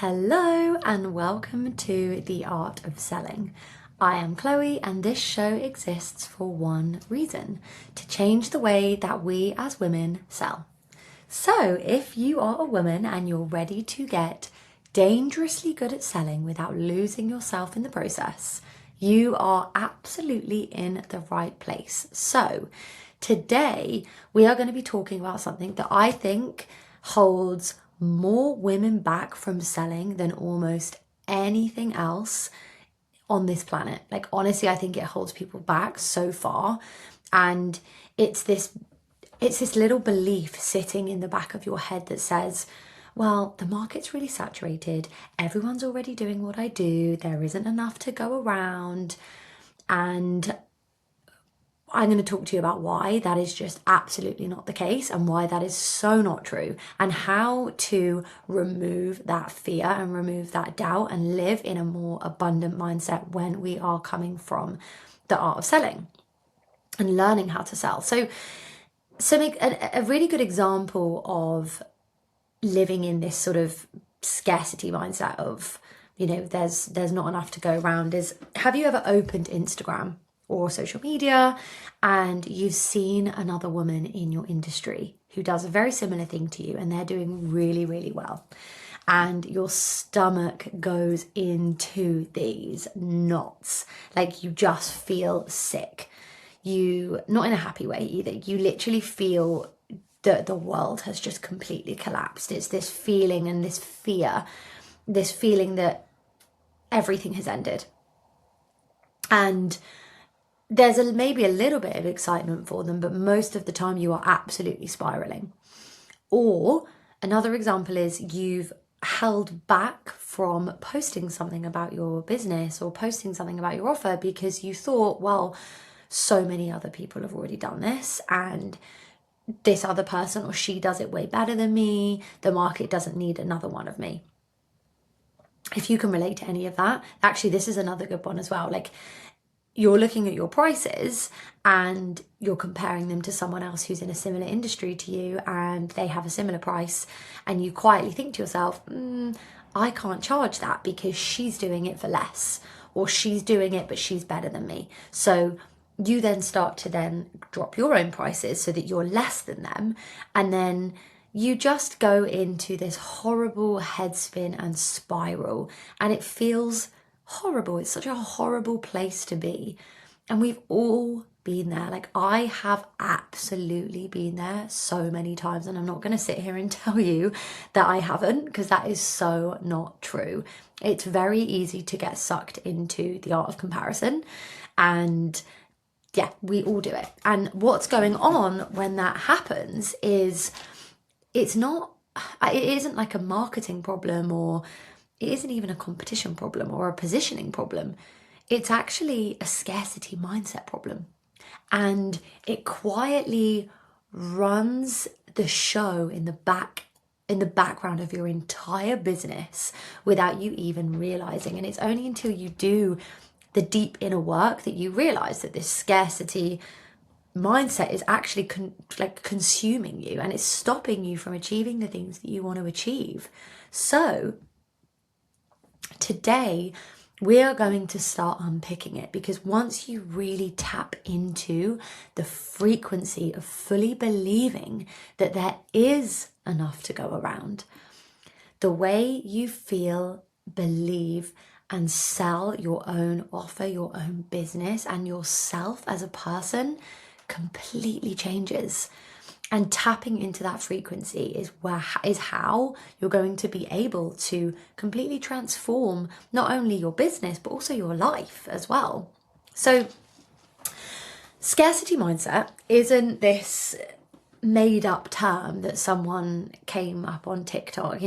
Hello and welcome to The Art of Selling. I am Chloe and this show exists for one reason, to change the way that we as women sell. So if you are a woman and you're ready to get dangerously good at selling without losing yourself in the process, you are absolutely in the right place. So today we are going to be talking about something that I think holds more women back from selling than almost anything else on this planet. Like, honestly, I think it holds people back so far. And it's this little belief sitting in the back of your head that says, well, the market's really saturated. Everyone's already doing what I do. There isn't enough to go around. And I'm going to talk to you about why that is just absolutely not the case and why that is so not true, and how to remove that fear and remove that doubt and live in a more abundant mindset when we are coming from the art of selling and learning how to sell. So make a really good example of living in this sort of scarcity mindset of, there's not enough to go around is, have you ever opened Instagram or social media and you've seen another woman in your industry who does a very similar thing to you and they're doing really, really well, and your stomach goes into these knots, like you just feel sick, you, not in a happy way either, you literally feel that the world has just completely collapsed. It's this feeling and this fear, this feeling that everything has ended. And there's maybe a little bit of excitement for them, but most of the time you are absolutely spiraling. Or another example is you've held back from posting something about your business or posting something about your offer because you thought, well, so many other people have already done this and this other person or she does it way better than me. The market doesn't need another one of me. If you can relate to any of that, actually, this is another good one as well. Like, you're looking at your prices and you're comparing them to someone else who's in a similar industry to you and they have a similar price, and you quietly think to yourself, I can't charge that because she's doing it for less, or she's doing it but she's better than me. So you then start to then drop your own prices so that you're less than them, and then you just go into this horrible head spin and spiral, and it feels horrible. It's such a horrible place to be, and we've all been there. Like, I have absolutely been there so many times, and I'm not going to sit here and tell you that I haven't, because that is so not true. It's very easy to get sucked into the art of comparison, and yeah, we all do it. And what's going on when that happens is it isn't like a marketing problem, or it isn't even a competition problem or a positioning problem. It's actually a scarcity mindset problem. And it quietly runs the show in the background of your entire business without you even realizing. And it's only until you do the deep inner work that you realize that this scarcity mindset is actually consuming you, and it's stopping you from achieving the things that you want to achieve. So today we are going to start unpicking it, because once you really tap into the frequency of fully believing that there is enough to go around, the way you feel, believe, and sell your own offer, your own business, and yourself as a person completely changes. And tapping into that frequency is how you're going to be able to completely transform not only your business but also your life as well. So scarcity mindset isn't this made up term that someone came up on TikTok.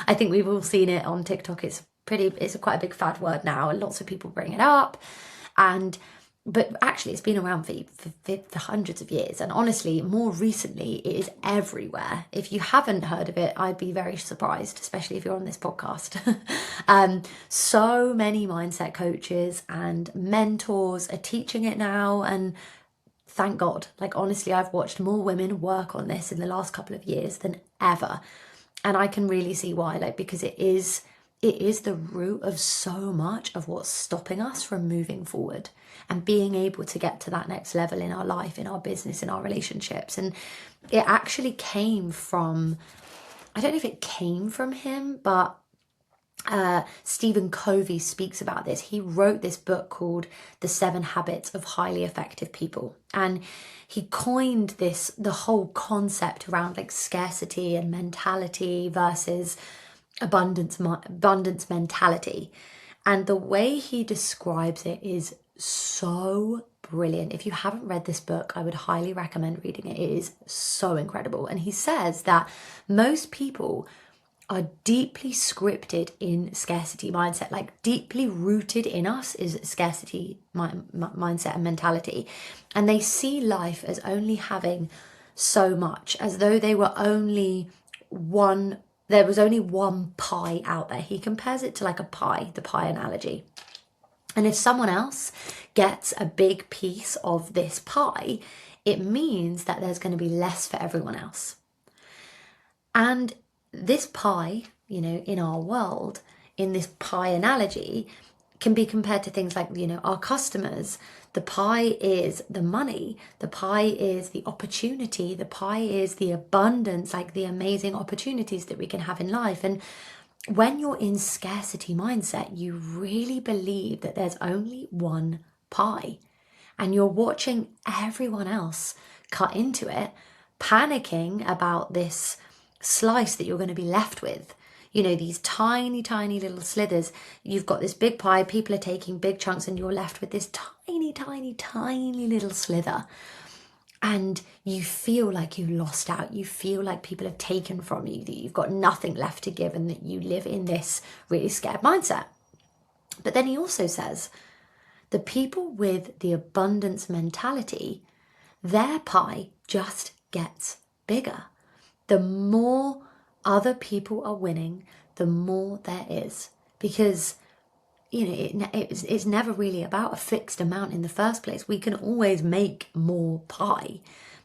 I think we've all seen it on TikTok. It's quite a big fad word now, and lots of people bring it up. But actually it's been around for hundreds of years, and honestly, more recently it is everywhere. If you haven't heard of it, I'd be very surprised, especially if you're on this podcast. So many mindset coaches and mentors are teaching it now, and thank God. Like, honestly, I've watched more women work on this in the last couple of years than ever. And I can really see why, like, because it is the root of so much of what's stopping us from moving forward and being able to get to that next level in our life, in our business, in our relationships. And it actually came from, I don't know if it came from him, but Stephen Covey speaks about this. He wrote this book called The 7 Habits of Highly Effective People. And he coined this, the whole concept around like scarcity and mentality versus abundance mentality. And the way he describes it is so brilliant. If you haven't read this book, I would highly recommend reading it. It is so incredible. And he says that most people are deeply scripted in scarcity mindset, like deeply rooted in us is scarcity mindset and mentality. And they see life as only having so much, as though they were only one, there was only one pie out there. He compares it to like a pie, the pie analogy. And if someone else gets a big piece of this pie, it means that there's going to be less for everyone else. And this pie, you know, in our world, in this pie analogy, can be compared to things like, you know, our customers. The pie is the money, the pie is the opportunity, the pie is the abundance, like the amazing opportunities that we can have in life. And when you're in scarcity mindset, you really believe that there's only one pie and you're watching everyone else cut into it, panicking about this slice that you're going to be left with. You know, these tiny, tiny little slithers. You've got this big pie, people are taking big chunks, and you're left with this tiny, tiny, tiny little slither. And you feel like you lost out. You feel like people have taken from you, that you've got nothing left to give, and that you live in this really scared mindset. But then he also says, the people with the abundance mentality, their pie just gets bigger. The more other people are winning, the more there is. Because, you know, it's never really about a fixed amount in the first place. We can always make more pie.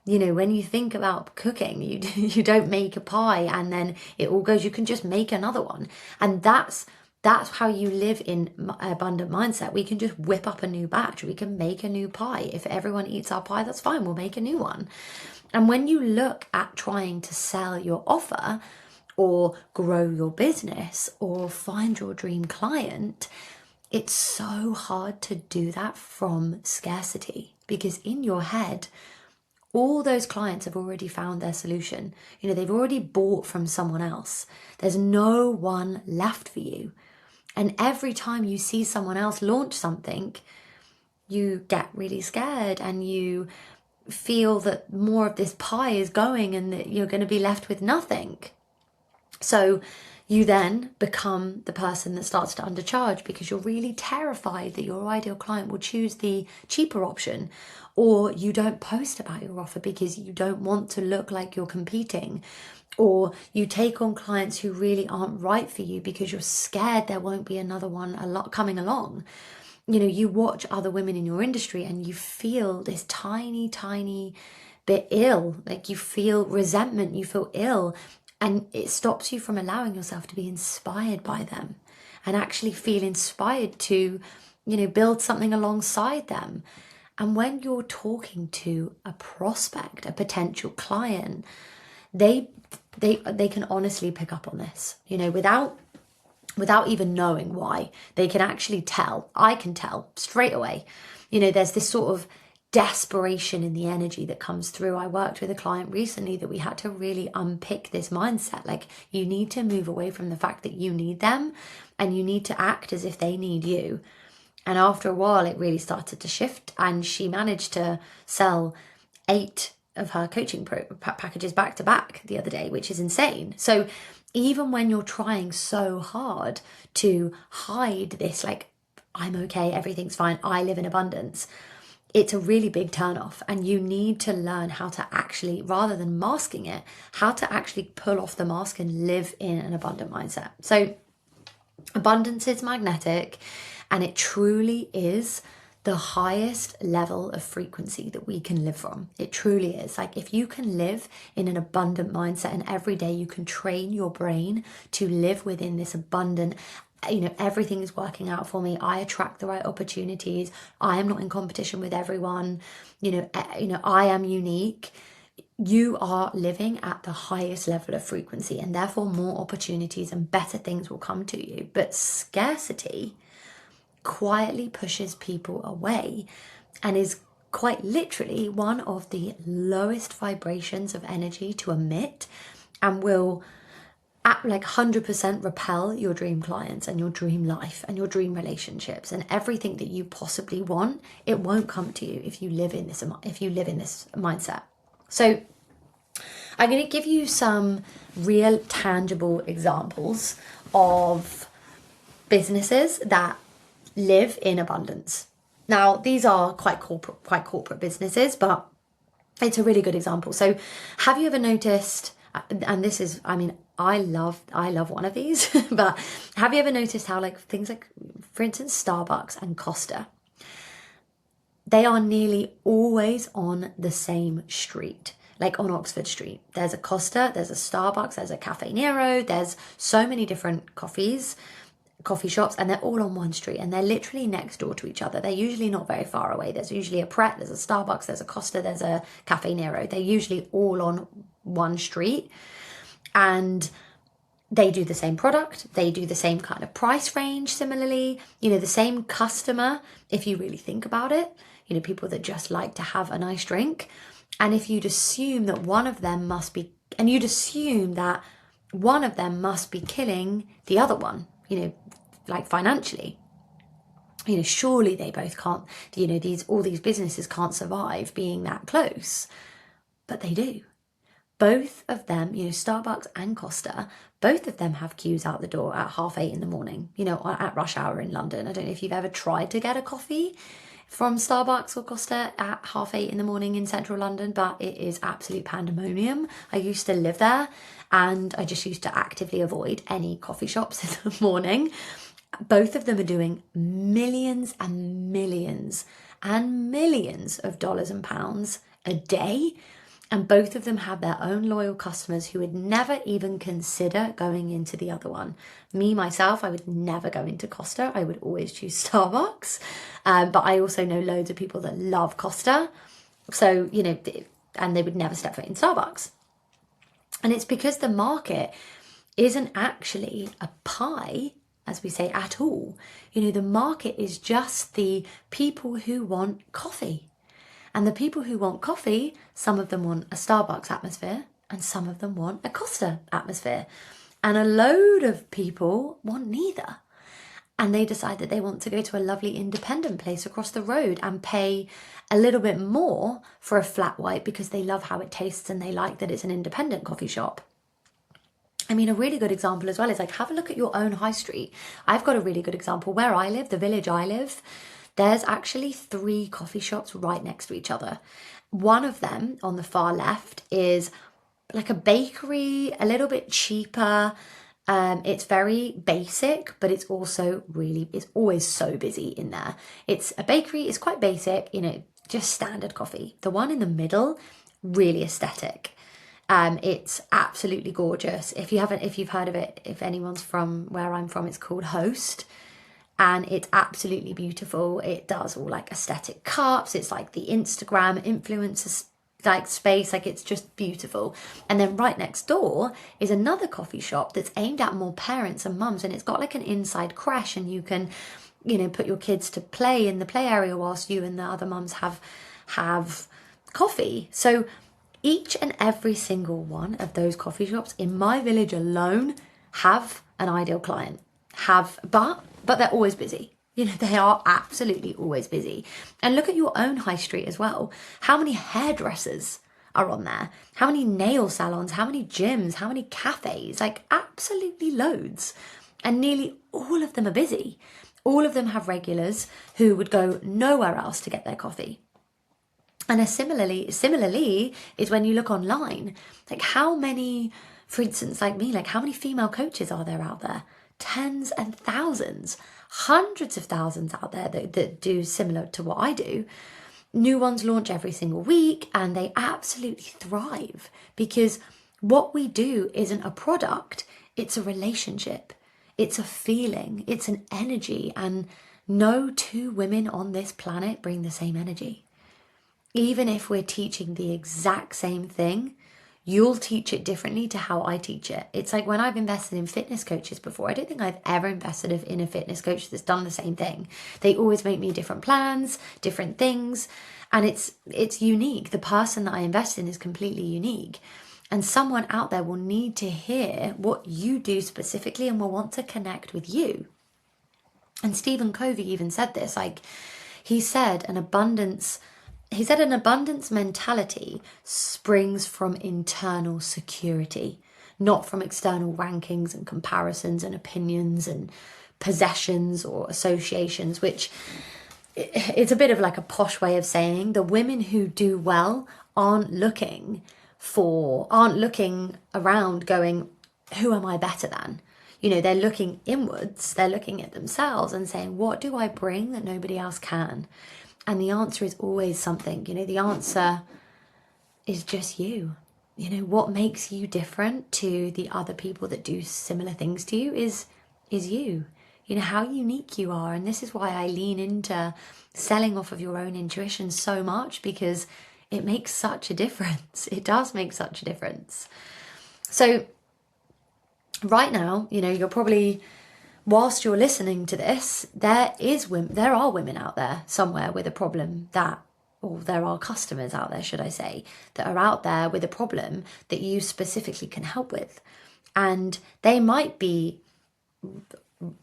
You know, when you think about cooking, you don't make a pie and then it all goes. You can just make another one. And that's how you live in abundant mindset. We can just whip up a new batch. We can make a new pie. If everyone eats our pie, that's fine. We'll make a new one. And when you look at trying to sell your offer or grow your business or find your dream client, it's so hard to do that from scarcity, because in your head, all those clients have already found their solution. You know, they've already bought from someone else. There's no one left for you. And every time you see someone else launch something, you get really scared and you feel that more of this pie is going and that you're going to be left with nothing. So you then become the person that starts to undercharge because you're really terrified that your ideal client will choose the cheaper option, or you don't post about your offer because you don't want to look like you're competing, or you take on clients who really aren't right for you because you're scared there won't be another one coming along. You know, you watch other women in your industry and you feel this tiny, tiny bit ill, like you feel resentment, you feel ill, and it stops you from allowing yourself to be inspired by them and actually feel inspired to, you know, build something alongside them. And when you're talking to a prospect, a potential client, they can honestly pick up on this, you know, without even knowing why. They can actually tell. I can tell straight away. You know, there's this sort of desperation in the energy that comes through. I worked with a client recently that we had to really unpick this mindset. Like, you need to move away from the fact that you need them and you need to act as if they need you. And after a while, it really started to shift, and she managed to sell 8 of her coaching packages back to back the other day, which is insane. So even when you're trying so hard to hide this, like, I'm okay, everything's fine, I live in abundance, it's a really big turnoff. And you need to learn how to actually, rather than masking it, how to actually pull off the mask and live in an abundant mindset. So abundance is magnetic, and it truly is the highest level of frequency that we can live from. It truly is. Like, if you can live in an abundant mindset and every day you can train your brain to live within this abundant, everything is working out for me, I attract the right opportunities, I am not in competition with everyone, I am unique, you are living at the highest level of frequency, and therefore more opportunities and better things will come to you. But scarcity quietly pushes people away and is quite literally one of the lowest vibrations of energy to emit, and will at like 100% repel your dream clients and your dream life and your dream relationships and everything that you possibly want. It won't come to you if you live in this mindset. So I'm going to give you some real tangible examples of businesses that live in abundance. Now, these are quite corporate businesses, but it's a really good example. So have you ever noticed, and this is, I love one of these, but have you ever noticed how like things like, for instance, Starbucks and Costa, they are nearly always on the same street, like on Oxford Street. There's a Costa, there's a Starbucks, there's a Cafe Nero, there's so many different coffee shops, and they're all on one street, and they're literally next door to each other. They're usually not very far away. There's usually a Pret, there's a Starbucks, there's a Costa, there's a Cafe Nero. They're usually all on one street, and they do the same product, they do the same kind of price range similarly, the same customer, if you really think about it, people that just like to have a nice drink. And if you'd assume that one of them must be killing the other one, like financially, surely they both can't, all these businesses can't survive being that close, but they do. Both of them, Starbucks and Costa, both of them have queues out the door at 8:30 in the morning, at rush hour in London. I don't know if you've ever tried to get a coffee from Starbucks or Costa at 8:30 in the morning in central London, but it is absolute pandemonium. I used to live there, and I just used to actively avoid any coffee shops in the morning. Both of them are doing millions and millions and millions of dollars and pounds a day. And both of them have their own loyal customers who would never even consider going into the other one. Me, myself, I would never go into Costa. I would always choose Starbucks. But I also know loads of people that love Costa. So, and they would never step foot in Starbucks. And it's because the market isn't actually a pie, as we say, at all. The market is just the people who want coffee. And the people who want coffee, some of them want a Starbucks atmosphere and some of them want a Costa atmosphere. And a load of people want neither. And they decide that they want to go to a lovely independent place across the road and pay a little bit more for a flat white because they love how it tastes and they like that it's an independent coffee shop. A really good example as well is like, have a look at your own high street. I've got a really good example. Where I live, the village I live, there's actually 3 coffee shops right next to each other. One of them on the far left is like a bakery, a little bit cheaper. It's very basic, but it's also it's always so busy in there. It's a bakery, it's quite basic, just standard coffee. The one in the middle, really aesthetic. It's absolutely gorgeous. If you've heard of it, if anyone's from where I'm from, it's called Host. And it's absolutely beautiful. It does all like aesthetic cups. It's like the Instagram influencer like space. Like, it's just beautiful. And then right next door is another coffee shop that's aimed at more parents and mums. And it's got like an inside creche, and you can, put your kids to play in the play area whilst you and the other mums have coffee. So each and every single one of those coffee shops in my village alone have an ideal client. But they're always busy. They are absolutely always busy. And look at your own high street as well. How many hairdressers are on there? How many nail salons? How many gyms? How many cafes? Like, absolutely loads. And nearly all of them are busy. All of them have regulars who would go nowhere else to get their coffee. And similarly is when you look online, like how many, for instance, like me, like how many female coaches are there out there? tens and thousands, hundreds of thousands out there that do similar to what I do. New ones launch every single week and they absolutely thrive because what we do isn't a product, it's a relationship, it's a feeling, it's an energy, and no two women on this planet bring the same energy. Even if we're teaching the exact same thing, you'll teach it differently to how I teach it. It's like when I've invested in fitness coaches before, I don't think I've ever invested in a fitness coach that's done the same thing. They always make me different plans, different things, and it's unique. The person that I invest in is completely unique. And someone out there will need to hear what you do specifically and will want to connect with you. And Stephen Covey even said this, like he said an abundance mentality springs from internal security, not from external rankings and comparisons and opinions and possessions or associations, which is a bit of like a posh way of saying the women who do well aren't looking around going, who am I better than? You know, they're looking inwards, they're looking at themselves and saying, what do I bring that nobody else can? And the answer is always something. You know, the answer is just you. You know, what makes you different to the other people that do similar things to you is you. You know, how unique you are. And this is why I lean into selling off of your own intuition so much, because it makes such a difference. It does make such a difference. So right now, you know, you're probably, whilst you're listening to this, there are women out there somewhere with a problem or there are customers out there, should I say, that are out there with a problem that you specifically can help with. And they might be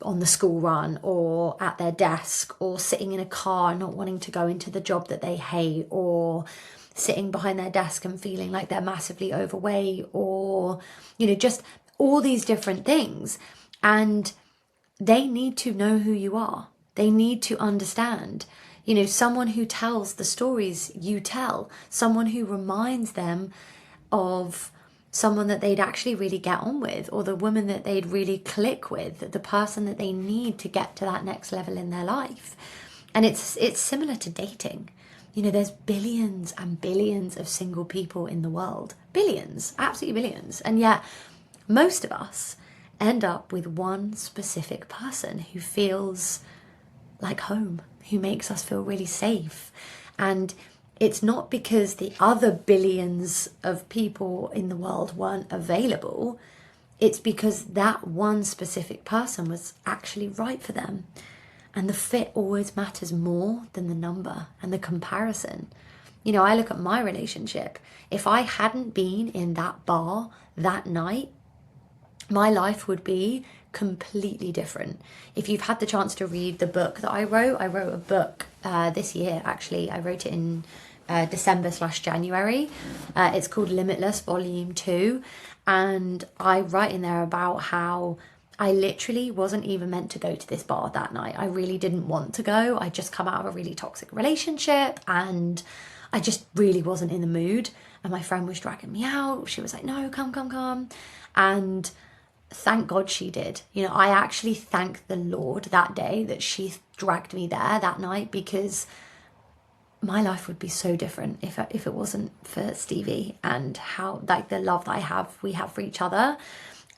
on the school run or at their desk or sitting in a car not wanting to go into the job that they hate, or sitting behind their desk and feeling like they're massively overweight, or, you know, just all these different things. And they need to know who you are. They need to understand, you know, someone who tells the stories you tell, someone who reminds them of someone that they'd actually really get on with, or the woman that they'd really click with, the person that they need to get to that next level in their life. And it's similar to dating. You know, there's billions and billions of single people in the world. Billions, absolutely billions. And yet most of us end up with one specific person who feels like home, who makes us feel really safe. And it's not because the other billions of people in the world weren't available. It's because that one specific person was actually right for them. And the fit always matters more than the number and the comparison. You know, I look at my relationship. If I hadn't been in that bar that night, my life would be completely different. If you've had the chance to read the book that I wrote a book this year, actually. I wrote it in December/January. It's called Limitless Volume 2. And I write in there about how I literally wasn't even meant to go to this bar that night. I really didn't want to go. I just come out of a really toxic relationship and I just really wasn't in the mood. And my friend was dragging me out. She was like, no, come. And thank God she did. You know, I actually thank the Lord that day that she dragged me there that night, because my life would be so different if it wasn't for Stevie and how, like, the love that we have for each other.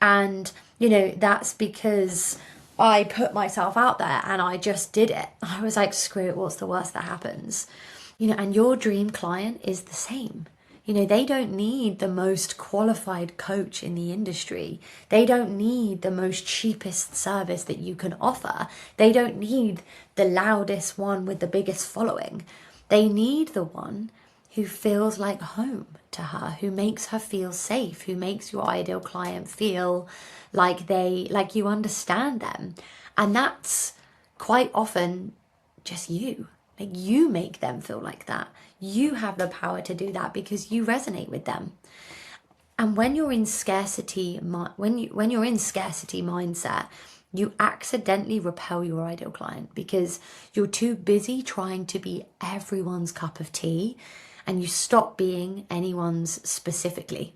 And, you know, that's because I put myself out there and I just did it. I was like, screw it, what's the worst that happens? You know, and your dream client is the same. You know, they don't need the most qualified coach in the industry. They don't need the most cheapest service that you can offer. They don't need the loudest one with the biggest following. They need the one who feels like home to her, who makes her feel safe, who makes your ideal client feel like you understand them. And that's quite often just you. Like, you make them feel like that. You have the power to do that because you resonate with them. And when you're in scarcity mindset, you accidentally repel your ideal client because you're too busy trying to be everyone's cup of tea, and you stop being anyone's specifically.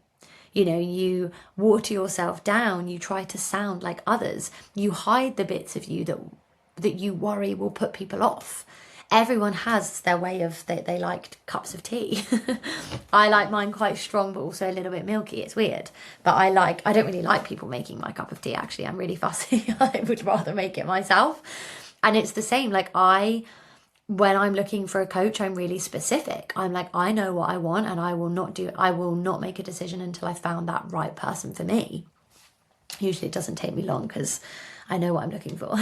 You know, you water yourself down, you try to sound like others, you hide the bits of you that you worry will put people off. Everyone has their way of, they like cups of tea. I like mine quite strong, but also a little bit milky. It's weird. But I don't really like people making my cup of tea, actually. I'm really fussy. I would rather make it myself. And it's the same. Like when I'm looking for a coach, I'm really specific. I'm like, I know what I want, and I will not make a decision until I've found that right person for me. Usually it doesn't take me long because I know what I'm looking for.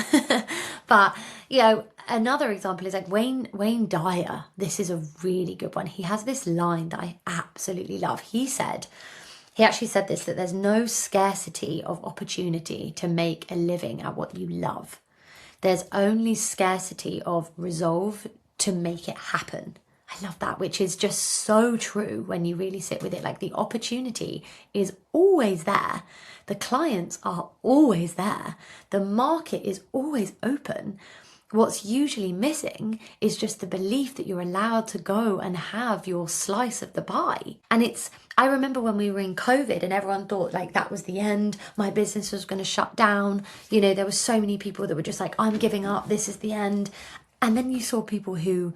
But, you know, another example is like Wayne Dyer. This is a really good one. He has this line that I absolutely love. He actually said this, that there's no scarcity of opportunity to make a living at what you love. There's only scarcity of resolve to make it happen. I love that, which is just so true when you really sit with it. Like, the opportunity is always there. The clients are always there. The market is always open. What's usually missing is just the belief that you're allowed to go and have your slice of the pie. And I remember when we were in COVID and everyone thought like that was the end, my business was going to shut down. You know, there were so many people that were just like, I'm giving up, this is the end. And then you saw people who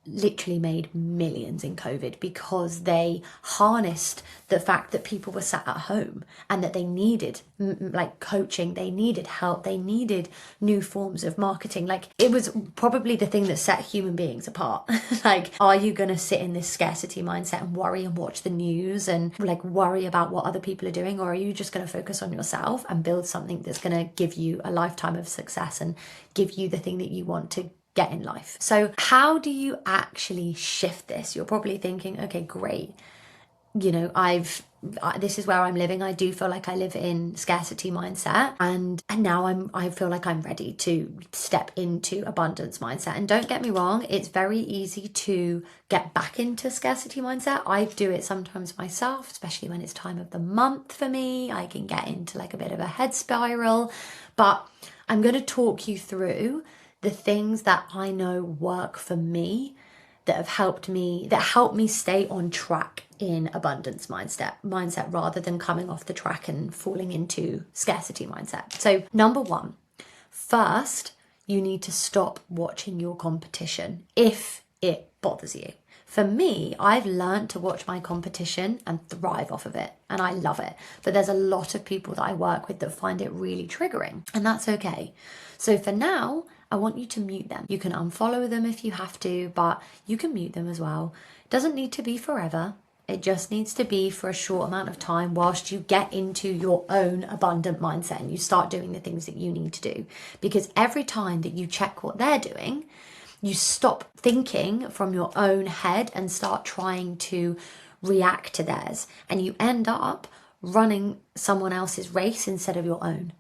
literally made millions in COVID because they harnessed the fact that people were sat at home and that they needed like coaching, they needed help, they needed new forms of marketing. Like, it was probably the thing that set human beings apart. Like, are you going to sit in this scarcity mindset and worry and watch the news and like worry about what other people are doing, or are you just going to focus on yourself and build something that's going to give you a lifetime of success and give you the thing that you want to get in life? So how do you actually shift this? You're probably thinking, okay, great. You know, this is where I'm living. I do feel like I live in scarcity mindset, and now I feel like I'm ready to step into abundance mindset. And don't get me wrong, it's very easy to get back into scarcity mindset. I do it sometimes myself, especially when it's time of the month for me. I can get into like a bit of a head spiral, but I'm going to talk you through the things that I know work for me, that help me stay on track in abundance mindset rather than coming off the track and falling into scarcity mindset. So number one, first, you need to stop watching your competition if it bothers you. For me, I've learned to watch my competition and thrive off of it, and I love it. But there's a lot of people that I work with that find it really triggering, and that's okay. So for now, I want you to mute them. You can unfollow them if you have to, but you can mute them as well. It doesn't need to be forever. It just needs to be for a short amount of time whilst you get into your own abundant mindset and you start doing the things that you need to do. Because every time that you check what they're doing, you stop thinking from your own head and start trying to react to theirs. And you end up running someone else's race instead of your own.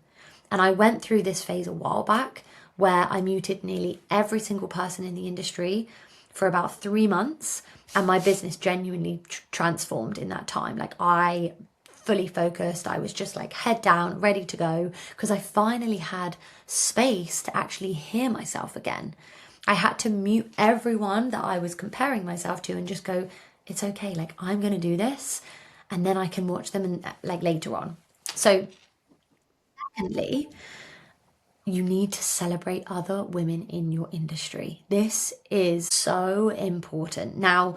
And I went through this phase a while back where I muted nearly every single person in the industry for about 3 months, and my business genuinely transformed in that time. Like, I fully focused. I was just like head down, ready to go, because I finally had space to actually hear myself again. I had to mute everyone that I was comparing myself to and just go, it's okay, like, I'm going to do this, and then I can watch them and like later on. So secondly, you need to celebrate other women in your industry. This is so important. Now,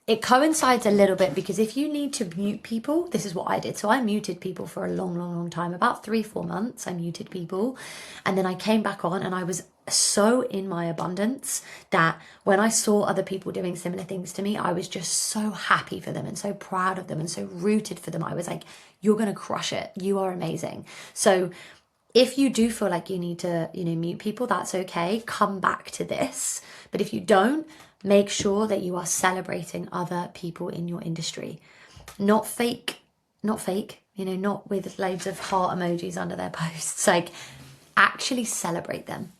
it coincides a little bit because if you need to mute people, this is what I did. So I muted people for a long time, about 3-4 months. I muted people, and then I came back on, and I was so in my abundance that when I saw other people doing similar things to me, I was just so happy for them and so proud of them and so rooted for them. I was like, you're going to crush it. You are amazing. So if you do feel like you need to, mute people, that's okay. Come back to this. But if you don't, make sure that you are celebrating other people in your industry. Not fake, not with loads of heart emojis under their posts. Like, actually celebrate them.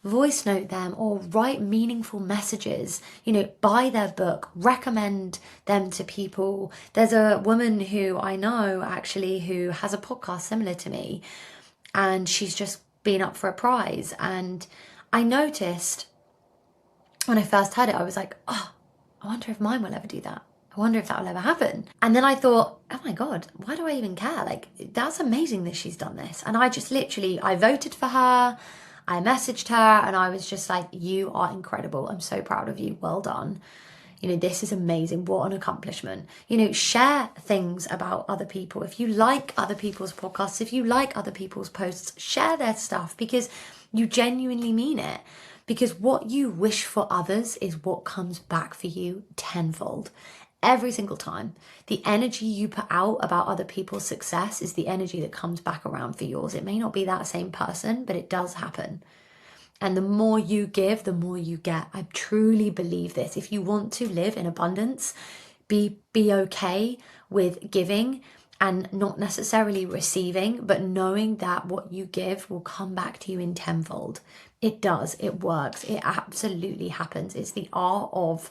Voice note them or write meaningful messages, buy their book, recommend them to people. There's a woman who I know actually who has a podcast similar to me, and she's just been up for a prize. And I noticed when I first heard it, I was like, oh, I wonder if mine will ever do that. I wonder if that will ever happen. And then I thought, oh my God, why do I even care? Like, that's amazing that she's done this. And I just literally, I voted for her, I messaged her, and I was just like, you are incredible. I'm so proud of you. Well done. You know, this is amazing. What an accomplishment. You know, share things about other people. If you like other people's podcasts, if you like other people's posts, share their stuff because you genuinely mean it. Because what you wish for others is what comes back for you tenfold. Every single time. The energy you put out about other people's success is the energy that comes back around for yours. It may not be that same person, but it does happen. And the more you give, the more you get. I truly believe this. If you want to live in abundance, be okay with giving and not necessarily receiving, but knowing that what you give will come back to you in tenfold. It does. It works. It absolutely happens. It's the art of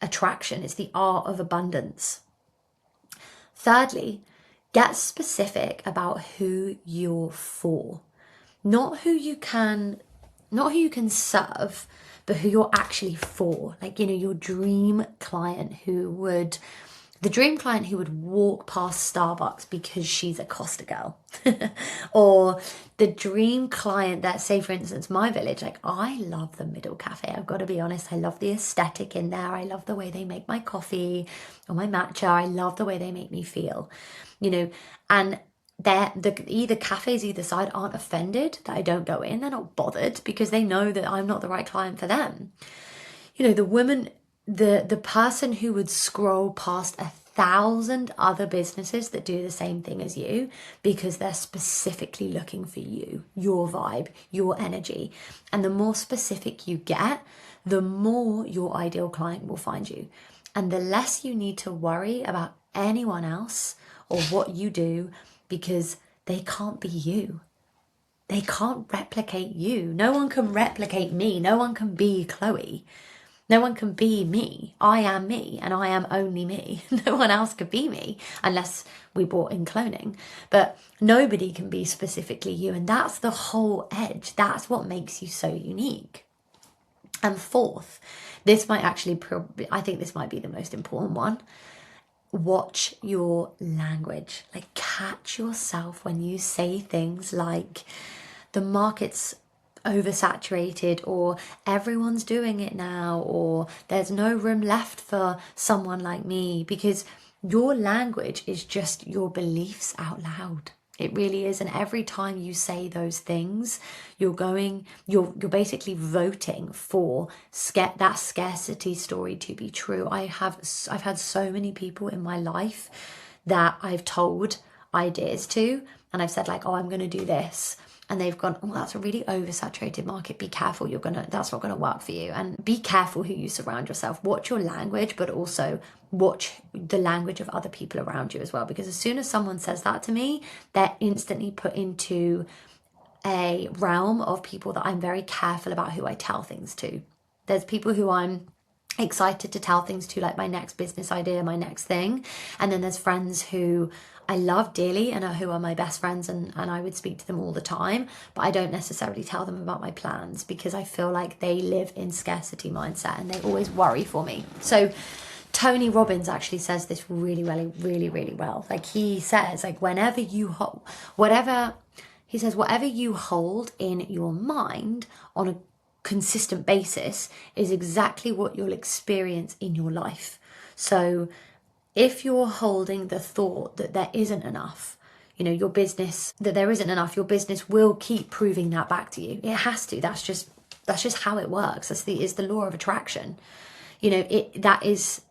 attraction. It's the art of abundance. Thirdly, get specific about who you're for. Not who you can serve, but who you're actually for. Like, you know, your dream client who would walk past Starbucks because she's a Costa girl. Or the dream client that, say for instance, my village, like I love the Middle Cafe. I've got to be honest. I love the aesthetic in there. I love the way they make my coffee or my matcha. I love the way they make me feel, you know, and either cafes either side aren't offended that I don't go in. They're not bothered because they know that I'm not the right client for them. You know, the person who would scroll past 1,000 other businesses that do the same thing as you because they're specifically looking for you, your vibe, your energy. And the more specific you get, the more your ideal client will find you. And the less you need to worry about anyone else or what you do, because they can't be you. They can't replicate you. No one can replicate me. No one can be Chloe. No one can be me. I am me and I am only me. No one else could be me unless we brought in cloning. But nobody can be specifically you. And that's the whole edge. That's what makes you so unique. And fourth, this might actually, I think this might be the most important one. Watch your language. Like, catch yourself when you say things like the market's oversaturated, or everyone's doing it now, or there's no room left for someone like me, because your language is just your beliefs out loud. It really is. And every time you say those things, you're basically voting for that scarcity story to be true. I've had so many people in my life that I've told ideas to, and I've said like, oh, I'm going to do this. And they've gone, oh, that's a really oversaturated market. Be careful. That's not going to work for you. And be careful who you surround yourself. Watch your language, but also watch the language of other people around you as well. Because as soon as someone says that to me, they're instantly put into a realm of people that I'm very careful about who I tell things to. There's people who I'm excited to tell things to, like my next business idea, my next thing. And then there's friends who I love dearly and who are my best friends, and I would speak to them all the time, but I don't necessarily tell them about my plans because I feel like they live in scarcity mindset and they always worry for me. So Tony Robbins actually says this really well. Like he says, like whatever you hold in your mind on a consistent basis is exactly what you'll experience in your life. So if you're holding the thought that there isn't enough, your business will keep proving that back to you. It has to. That's just how it works. It's the law of attraction. That is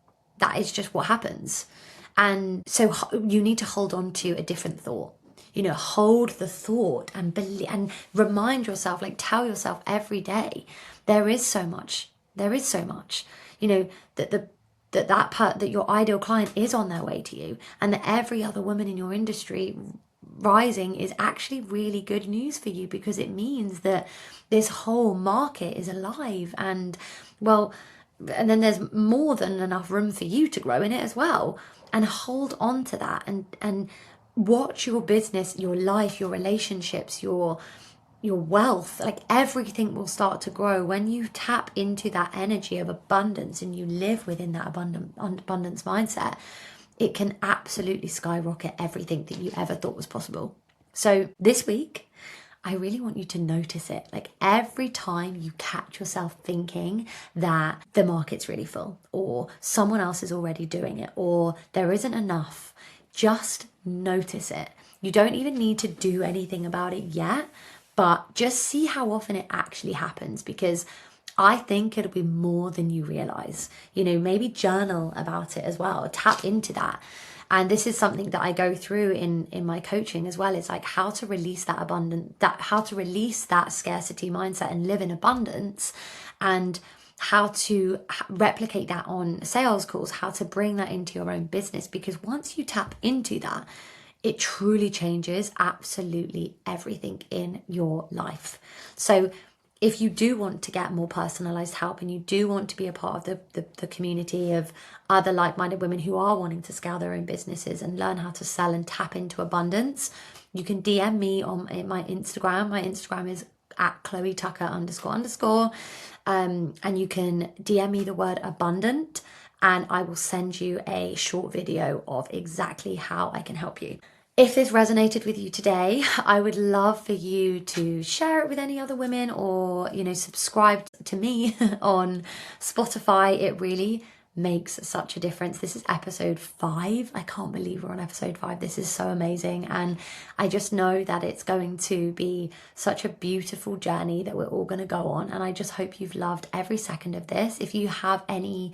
just what happens. And so you need to hold on to a different thought. Hold the thought and believe, and remind yourself, like tell yourself every day, there is so much. That your ideal client is on their way to you, and that every other woman in your industry rising is actually really good news for you, because it means that this whole market is alive, and then there's more than enough room for you to grow in it as well. And hold on to that and watch your business, your life, your relationships, your your wealth, like everything will start to grow when you tap into that energy of abundance and you live within that abundance mindset. It can absolutely skyrocket everything that you ever thought was possible. So this week, I really want you to notice it. Like every time you catch yourself thinking that the market's really full, or someone else is already doing it, or there isn't enough, just notice it. You don't even need to do anything about it yet, but just see how often it actually happens, because I think it'll be more than you realize. Maybe journal about it as well, tap into that. And this is something that I go through in my coaching as well. It's like how to release how to release that scarcity mindset and live in abundance, and how to replicate that on sales calls, how to bring that into your own business. Because once you tap into that, it truly changes absolutely everything in your life. So if you do want to get more personalized help, and you do want to be a part of the community of other like-minded women who are wanting to scale their own businesses and learn how to sell and tap into abundance, you can DM me on my Instagram. My Instagram is at @ChloeTucker__. And you can DM me the word abundant, and I will send you a short video of exactly how I can help you. If this resonated with you today, I would love for you to share it with any other women, or, subscribe to me on Spotify. It really makes such a difference. This is episode 5. I can't believe we're on episode 5. This is so amazing. And I just know that it's going to be such a beautiful journey that we're all going to go on. And I just hope you've loved every second of this. If you have any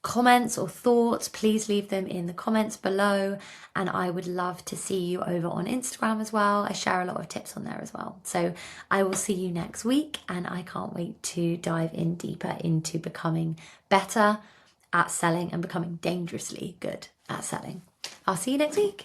comments or thoughts, please leave them in the comments below, and I would love to see you over on Instagram as well. I share a lot of tips on there as well. So I will see you next week, and I can't wait to dive in deeper into becoming better at selling and becoming dangerously good at selling. I'll see you next week.